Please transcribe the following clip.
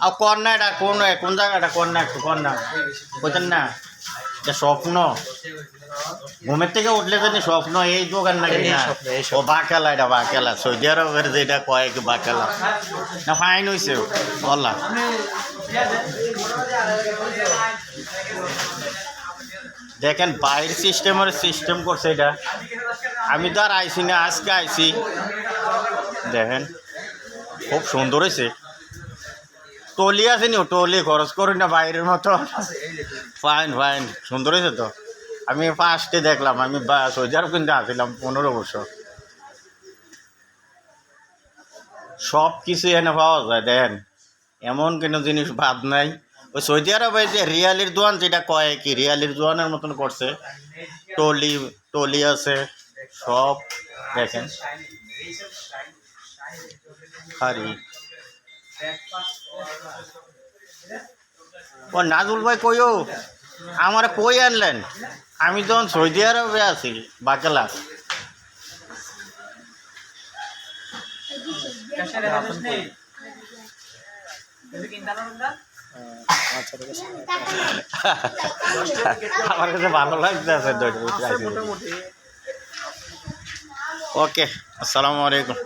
আর কর না, এটা কোন জায়গাটা কর না, একটু কর না, বুঝছেন না? এটা স্বপ্ন, ঘুমের থেকে উঠলে জানি স্বপ্ন, এই দোকান নাকি না? ও বাকেলা, এটা বাকেলা, সৌদি আরবের যেটা কয় কি বাকেলা না, ফাইন হয়েছে বললা। দেখেন বাইরের সিস্টেম করছে এটা, আমি তো আর আইসি না, আজকে আইসি। দেখেন খুব সুন্দর হয়েছে, টলি আছে নি, টলি খরচ করি না বাইরের মতো। ফাইন ফাইন, সুন্দর হয়েছে তো। আমি ফার্স্টে দেখলাম, আমি সৌদি আরব কিন্তু আসছিলাম 15 বছর। সব কিছু এনে পাওয়া যায়, দেখেন এমন কোনো জিনিস বাদ নাই। ওই সৌদি আরবে যে রিয়ালির দোয়ান যেটা কয় কি, রিয়ালির দোয়ানের মতন করছে, টলি টলি আছে সব। দেখেন হারি ও নাজুল ভাই কইও, আমার কই আনলেন? আমি যখন সৌদি আরবে আছি বাকেলা। আমার কাছে ভালো লাগছে। ওকে, আসসালামু আলাইকুম।